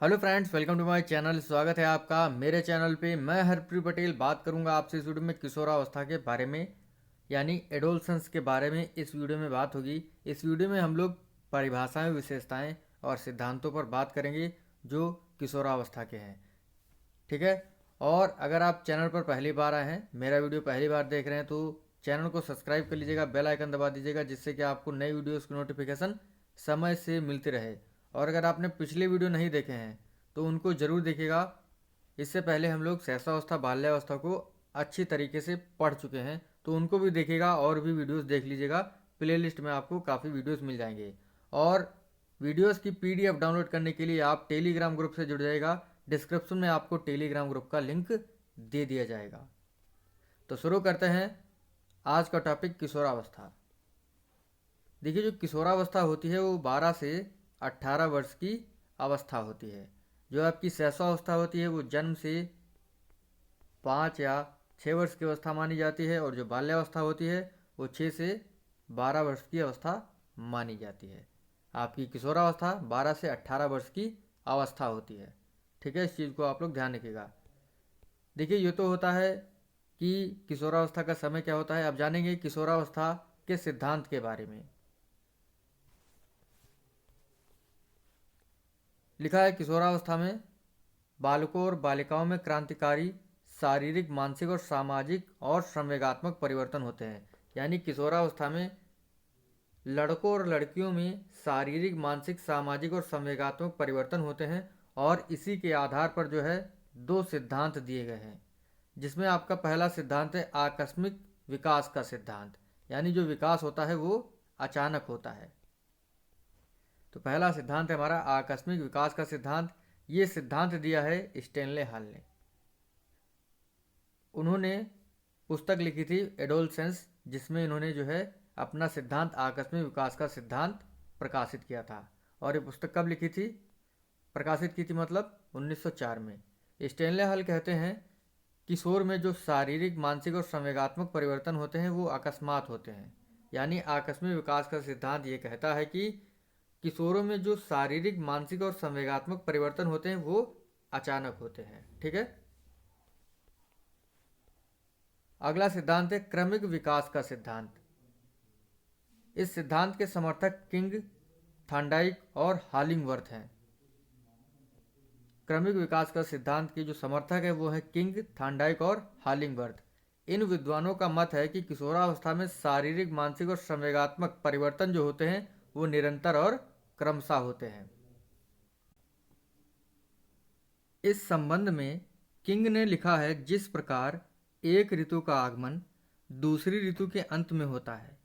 Hello friends, welcome to my channel. स्वागत है आपका मेरे चैनल पे। मैं हरप्रीत पटेल बात करूंगा आपसे इस वीडियो में किशोरावस्था के बारे में, यानी एडोलसेंस के बारे में इस वीडियो में बात होगी। इस वीडियो में हम लोग परिभाषाएं, विशेषताएं और सिद्धांतों पर बात करेंगे जो किशोरावस्था के हैं। ठीक है। और अगर आप चैनल पर पहली बार आए हैं, मेरा वीडियो पहली बार देख रहे हैं, तो चैनल को सब्सक्राइब कर लीजिएगा, बेल आइकन दबा दीजिएगा, जिससे कि आपको नई वीडियोस की नोटिफिकेशन समय से मिलती रहे। और अगर आपने पिछले वीडियो नहीं देखे हैं तो उनको ज़रूर देखिएगा। इससे पहले हम लोग शैशवावस्था, बाल्यावस्था को अच्छी तरीके से पढ़ चुके हैं, तो उनको भी देखिएगा और भी वीडियोस देख लीजिएगा। प्लेलिस्ट में आपको काफ़ी वीडियोस मिल जाएंगे। और वीडियोस की पीडीएफ डाउनलोड करने के लिए आप टेलीग्राम ग्रुप से जुड़ जाएगा। डिस्क्रिप्शन में आपको टेलीग्राम ग्रुप का लिंक दे दिया जाएगा। तो शुरू करते हैं आज का टॉपिक, किशोरावस्था। देखिए, जो किशोरावस्था होती है वो 12 से 18 वर्ष की अवस्था होती है। जो आपकी शैशवावस्था होती है वो जन्म से 5 या 6 वर्ष की अवस्था मानी जाती है, और जो बाल्यावस्था होती है वो 6 से 12 वर्ष की अवस्था मानी जाती है। आपकी किशोरावस्था 12 से 18 वर्ष की अवस्था होती है। ठीक है, इस चीज़ को आप लोग ध्यान रखिएगा। देखिए, ये तो होता है कि किशोरावस्था का समय क्या होता है। अब जानेंगे किशोरावस्था के सिद्धांत के बारे में। लिखा है, किशोरावस्था में बालकों और बालिकाओं में क्रांतिकारी शारीरिक, मानसिक और सामाजिक और संवेगात्मक परिवर्तन होते हैं। यानी किशोरावस्था में लड़कों और लड़कियों में शारीरिक, मानसिक, सामाजिक और संवेगात्मक परिवर्तन होते हैं। और इसी के आधार पर जो है दो सिद्धांत दिए गए हैं, जिसमें आपका पहला सिद्धांत है आकस्मिक विकास का सिद्धांत। यानी जो विकास होता है वो अचानक होता है। तो पहला सिद्धांत है हमारा आकस्मिक विकास का सिद्धांत। ये सिद्धांत दिया है स्टेनले हॉल ने। उन्होंने पुस्तक लिखी थी एडोलसेंस, जिसमें इन्होंने जो है अपना सिद्धांत आकस्मिक विकास का सिद्धांत प्रकाशित किया था। और ये पुस्तक कब लिखी थी, प्रकाशित की थी, मतलब 1904 में। स्टेनले हॉल कहते हैं किशोर में जो शारीरिक, मानसिक और संवेगात्मक परिवर्तन होते हैं वो अकस्मात होते हैं। यानी आकस्मिक विकास का सिद्धांत ये कहता है कि किशोरों में जो शारीरिक, मानसिक और संवेगात्मक परिवर्तन होते हैं वो अचानक होते हैं। ठीक है। अगला सिद्धांत है क्रमिक विकास का सिद्धांत। इस सिद्धांत के समर्थक किंग, थॉर्नडाइक और हॉलिंगवर्थ हैं। क्रमिक विकास का सिद्धांत के जो समर्थक है वो है किंग, थॉर्नडाइक और हॉलिंगवर्थ। इन विद्वानों का मत है कि किशोरावस्था में शारीरिक, मानसिक और संवेगात्मक परिवर्तन जो होते हैं वो निरंतर और क्रमशः होते हैं। इस संबंध में किंग ने लिखा है, जिस प्रकार एक ऋतु का आगमन दूसरी ऋतु के अंत में होता है,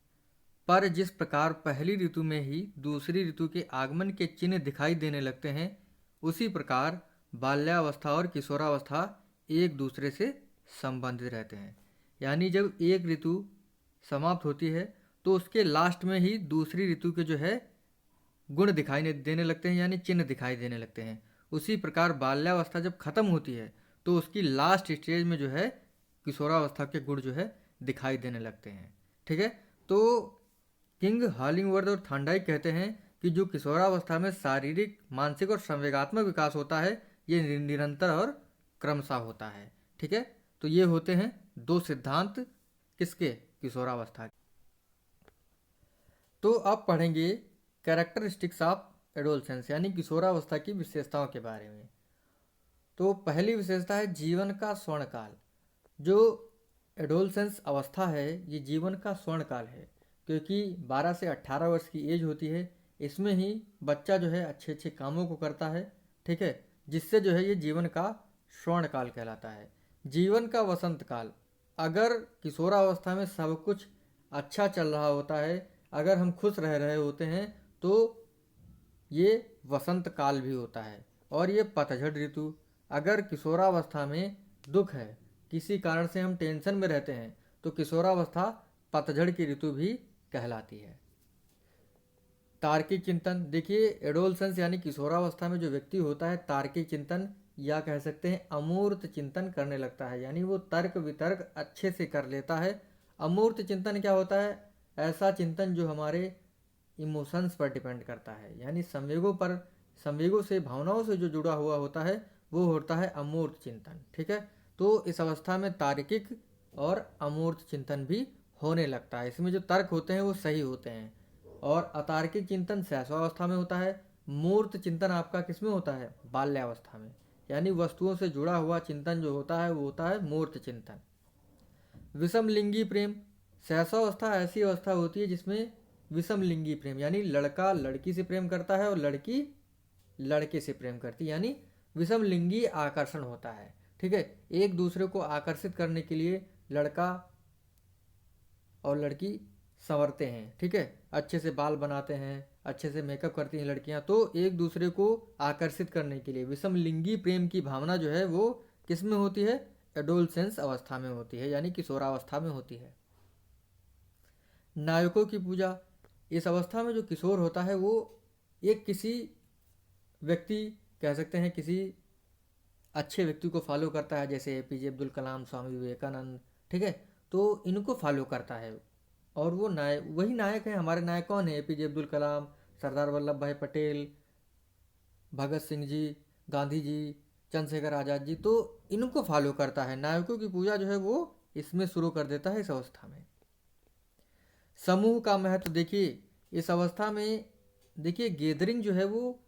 पर जिस प्रकार पहली ऋतु में ही दूसरी ऋतु के आगमन के चिन्ह दिखाई देने लगते हैं, उसी प्रकार बाल्यावस्था और किशोरावस्था एक दूसरे से संबंधित रहते हैं। यानी जब एक ऋतु समाप्त होती है तो उसके लास्ट में ही दूसरी ऋतु के जो है गुण दिखाई देने लगते हैं, यानी चिन्ह दिखाई देने लगते हैं। उसी प्रकार बाल्यावस्था जब खत्म होती है तो उसकी लास्ट स्टेज में जो है किशोरावस्था के गुण जो है दिखाई देने लगते हैं। ठीक है। तो किंग, हॉलिंगवर्थ और थॉर्नडाइक कहते हैं कि जो किशोरावस्था में शारीरिक, मानसिक और संवेगात्मक विकास होता है ये निरंतर और क्रमशः होता है। ठीक है। तो ये होते हैं दो सिद्धांत किसके, किशोरावस्था के। तो अब पढ़ेंगे कैरेक्टरिस्टिक्स ऑफ एडोलसेंस, यानी किशोरावस्था की विशेषताओं के बारे में। तो पहली विशेषता है जीवन का स्वर्णकाल। जो एडोलसेंस अवस्था है ये जीवन का स्वर्णकाल है, क्योंकि 12 से 18 वर्ष की एज होती है। इसमें ही बच्चा जो है अच्छे अच्छे कामों को करता है। ठीक है। जिससे जो है ये जीवन का स्वर्णकाल कहलाता है। जीवन का वसंत काल, अगर किशोरावस्था में सब कुछ अच्छा चल रहा होता है, अगर हम खुश रह रहे होते हैं, तो ये वसंत काल भी होता है। और ये पतझड़ ऋतु, अगर किशोरावस्था में दुख है, किसी कारण से हम टेंशन में रहते हैं, तो किशोरावस्था पतझड़ की ऋतु भी कहलाती है। तार्किक चिंतन, देखिए एडोलसेंस यानी किशोरावस्था में जो व्यक्ति होता है तार्किक चिंतन या कह सकते हैं अमूर्त चिंतन करने लगता है। यानी वो तर्क वितर्क अच्छे से कर लेता है। अमूर्त चिंतन क्या होता है, ऐसा चिंतन जो हमारे इमोशंस पर डिपेंड करता है, यानी संवेगों पर संवेगों से, भावनाओं से जो जुड़ा हुआ होता है वो होता है अमूर्त चिंतन। ठीक है, तो इस अवस्था में तार्किक और अमूर्त चिंतन भी होने लगता है। इसमें जो तर्क होते हैं वो सही होते हैं, और अतार्किक चिंतन शैशवावस्था में होता है। मूर्त चिंतन आपका किस में होता है? बाल्यावस्था में। यानी वस्तुओं से जुड़ा हुआ चिंतन जो होता है वो होता है मूर्त चिंतन। विषम लिंगी प्रेम, शैशवावस्था ऐसी अवस्था होती है जिसमें विषम लिंगी प्रेम, यानी लड़का लड़की से प्रेम करता है और लड़की लड़के से प्रेम करती है, यानी विषम लिंगी आकर्षण होता है। ठीक है, एक दूसरे को आकर्षित करने के लिए लड़का और लड़की संवरते हैं। ठीक है, अच्छे से बाल बनाते हैं, अच्छे से मेकअप करती हैं लड़कियां, तो एक दूसरे को आकर्षित करने के लिए विषम लिंगी प्रेम की भावना जो है वो किस में होती है? एडोलसेंस अवस्था में होती है, यानी किशोरावस्था में होती है। नायकों की पूजा, इस अवस्था में जो किशोर होता है वो एक किसी व्यक्ति, कह सकते हैं किसी अच्छे व्यक्ति को फॉलो करता है, जैसे एपीजे अब्दुल कलाम, स्वामी विवेकानंद। ठीक है, तो इनको फॉलो करता है, और वो नायक, वही नायक है। हमारे नायक कौन है? एपीजे अब्दुल कलाम, सरदार वल्लभ भाई पटेल, भगत सिंह जी, गांधी जी, चंद्रशेखर आज़ाद जी, तो इनको फॉलो करता है। नायकों की पूजा जो है वो इसमें शुरू कर देता है इस अवस्था में। समूह का महत्व देखिए, इस अवस्था में देखिए गैदरिंग जो है वो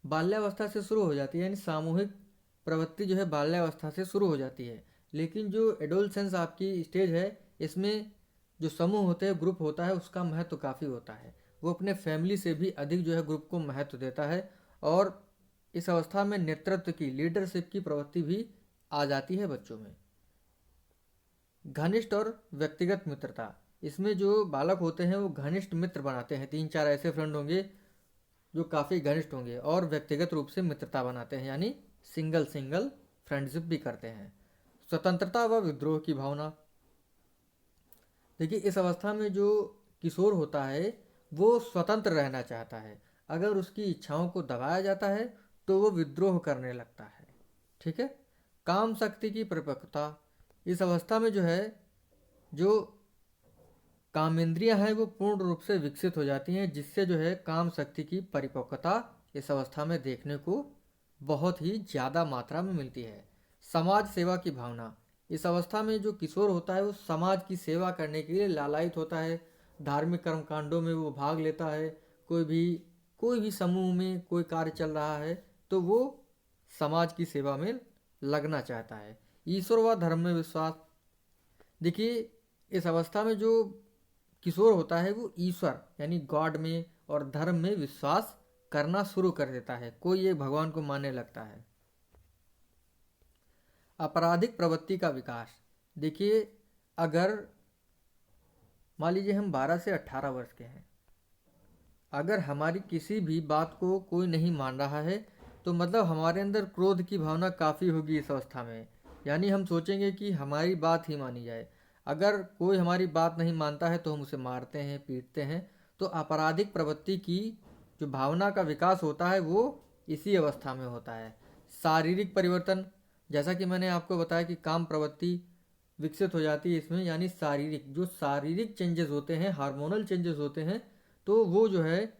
बाल्यावस्था से शुरू हो जाती है, यानी सामूहिक प्रवृत्ति जो है बाल्यावस्था से शुरू हो जाती है। लेकिन जो एडोलसेंस आपकी स्टेज है, इसमें जो समूह होते हैं, ग्रुप होता है, उसका महत्व काफ़ी होता है। वो अपने फैमिली से भी अधिक जो है ग्रुप को महत्व देता है, और इस अवस्था में नेतृत्व की, लीडरशिप की प्रवृत्ति भी आ जाती है बच्चों में। घनिष्ठ और व्यक्तिगत मित्रता, इसमें जो बालक होते हैं वो घनिष्ठ मित्र बनाते हैं। 3-4 ऐसे फ्रेंड होंगे जो काफ़ी घनिष्ठ होंगे, और व्यक्तिगत रूप से मित्रता बनाते हैं, यानी सिंगल सिंगल फ्रेंडशिप भी करते हैं। स्वतंत्रता व विद्रोह की भावना, देखिए इस अवस्था में जो किशोर होता है वो स्वतंत्र रहना चाहता है। अगर उसकी इच्छाओं को दबाया जाता है तो वो विद्रोह करने लगता है। ठीक है, काम शक्ति की परिपक्वता, इस अवस्था में जो है, जो कामेंद्रियां हैं वो पूर्ण रूप से विकसित हो जाती हैं, जिससे जो है काम शक्ति की परिपक्वता इस अवस्था में देखने को बहुत ही ज़्यादा मात्रा में मिलती है। समाज सेवा की भावना, इस अवस्था में जो किशोर होता है वो समाज की सेवा करने के लिए लालायित होता है। धार्मिक कर्मकांडों में वो भाग लेता है। कोई भी समूह में कोई कार्य चल रहा है तो वो समाज की सेवा में लगना चाहता है। ईश्वर व धर्म में विश्वास, देखिए इस अवस्था में जो किशोर होता है वो ईश्वर यानी गॉड में और धर्म में विश्वास करना शुरू कर देता है, कोई एक भगवान को मानने लगता है। आपराधिक प्रवृत्ति का विकास, देखिए अगर मान लीजिए हम 12 से 18 वर्ष के हैं, अगर हमारी किसी भी बात को कोई नहीं मान रहा है तो मतलब हमारे अंदर क्रोध की भावना काफ़ी होगी इस अवस्था में, यानी हम सोचेंगे कि हमारी बात ही मानी जाए। अगर कोई हमारी बात नहीं मानता है तो हम उसे मारते हैं, पीटते हैं। तो आपराधिक प्रवृत्ति की जो भावना का विकास होता है वो इसी अवस्था में होता है। शारीरिक परिवर्तन, जैसा कि मैंने आपको बताया कि काम प्रवृत्ति विकसित हो जाती है इसमें, यानी शारीरिक चेंजेस होते हैं, हार्मोनल चेंजेस होते हैं, तो वो जो है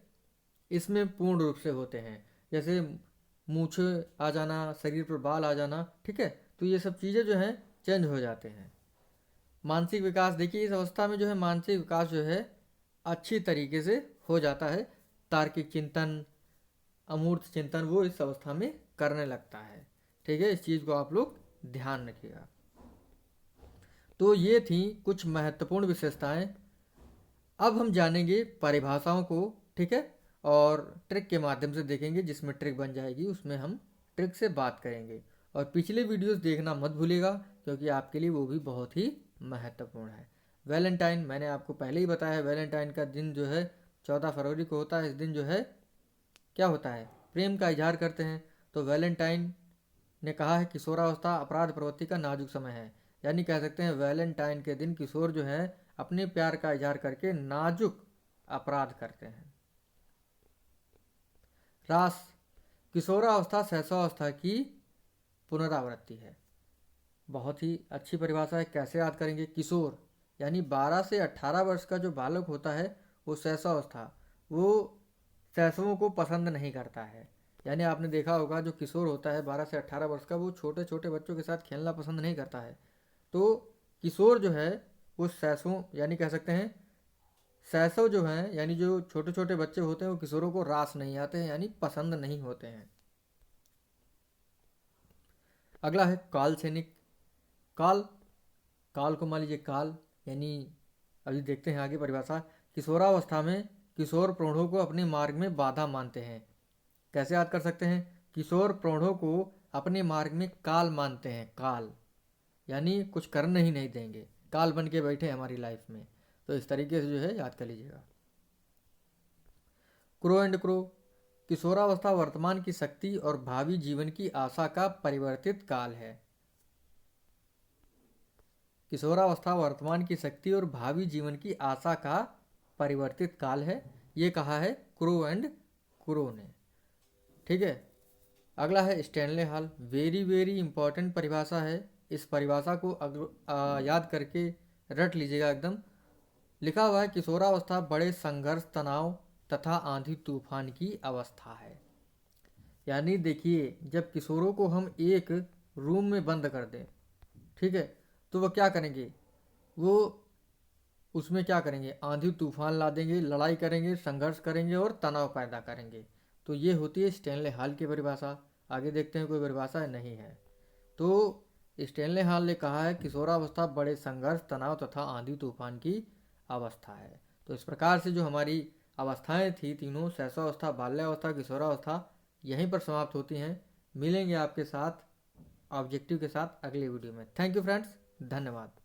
इसमें पूर्ण रूप से होते हैं। जैसे मूछें आ जाना, शरीर पर बाल आ जाना। ठीक है, तो ये सब चीज़ें जो हैं चेंज हो जाते हैं। मानसिक विकास, देखिए इस अवस्था में जो है मानसिक विकास जो है अच्छी तरीके से हो जाता है। तार्किक चिंतन, अमूर्त चिंतन वो इस अवस्था में करने लगता है। ठीक है, इस चीज़ को आप लोग ध्यान रखिएगा। तो ये थी कुछ महत्वपूर्ण विशेषताएं। अब हम जानेंगे परिभाषाओं को। ठीक है, और ट्रिक के माध्यम से देखेंगे, जिसमें ट्रिक बन जाएगी उसमें हम ट्रिक से बात करेंगे। और पिछले वीडियोस देखना मत भूलिएगा, क्योंकि आपके लिए वो भी बहुत ही महत्वपूर्ण है। वैलेंटाइन, मैंने आपको पहले ही बताया है, वैलेंटाइन का दिन जो है 14 फरवरी को होता है। इस दिन जो है क्या होता है? प्रेम का इजहार करते हैं। तो वैलेंटाइन ने कहा है किशोरावस्था अपराध प्रवृत्ति का नाजुक समय है, यानी कह सकते हैं वैलेंटाइन के दिन किशोर जो है अपने प्यार का इजहार करके नाजुक अपराध करते हैं। रास, किशोरावस्था शैशवावस्था की पुनरावृत्ति है। बहुत ही अच्छी परिभाषा है। कैसे याद करेंगे? किशोर यानी 12 से 18 वर्ष का जो बालक होता है वो शैशवावस्था, वो शैशवों को पसंद नहीं करता है। यानी आपने देखा होगा जो किशोर होता है 12 से 18 वर्ष का, वो छोटे छोटे बच्चों के साथ खेलना पसंद नहीं करता है। तो किशोर जो है वो शैशव यानी कह सकते हैं, शैशव जो हैं यानी जो छोटे छोटे बच्चे होते हैं वो किशोरों को रास नहीं आते हैं, यानी पसंद नहीं होते हैं। अगला है काल सैनिक। काल, काल को मान लीजिए काल, यानी अभी देखते हैं आगे परिभाषा। किशोरावस्था में किशोर प्रौढ़ों को अपने मार्ग में बाधा मानते हैं। कैसे याद कर सकते हैं? किशोर प्रौढ़ों को अपने मार्ग में काल मानते हैं। काल यानी कुछ करने ही नहीं देंगे, काल बन के बैठे हमारी लाइफ में। तो इस तरीके से जो है याद कर लीजिएगा। Crow and crow. किशोरावस्था वर्तमान की शक्ति और भावी जीवन की आशा का परिवर्तित काल है। किशोरावस्था वर्तमान की शक्ति और भावी जीवन की आशा का परिवर्तित काल है, ये कहा है क्रो एंड क्रो ने। ठीक है। अगला है Stanley hall. Very very important परिभाषा है। इस परिभाषा को याद करके रट लीजिएगा एकदम। लिखा हुआ है किशोरावस्था बड़े संघर्ष, तनाव तथा आंधी तूफान की अवस्था है। यानी देखिए, जब किशोरों को हम एक रूम में बंद कर दें, ठीक है, तो वह क्या करेंगे? वो उसमें क्या करेंगे? आंधी तूफान ला देंगे, लड़ाई करेंगे, संघर्ष करेंगे और तनाव पैदा करेंगे। तो ये होती है स्टैनले हॉल की परिभाषा। आगे देखते हैं कोई परिभाषा नहीं है। तो स्टैनले हॉल ने कहा है किशोरावस्था बड़े संघर्ष, तनाव तथा आंधी तूफान की अवस्था है। तो इस प्रकार से जो हमारी अवस्थाएं थी तीनों, शैशवावस्था, बाल्यावस्था, किशोरावस्था, यहीं पर समाप्त होती हैं। मिलेंगे आपके साथ ऑब्जेक्टिव के साथ अगले वीडियो में। थैंक यू फ्रेंड्स, धन्यवाद।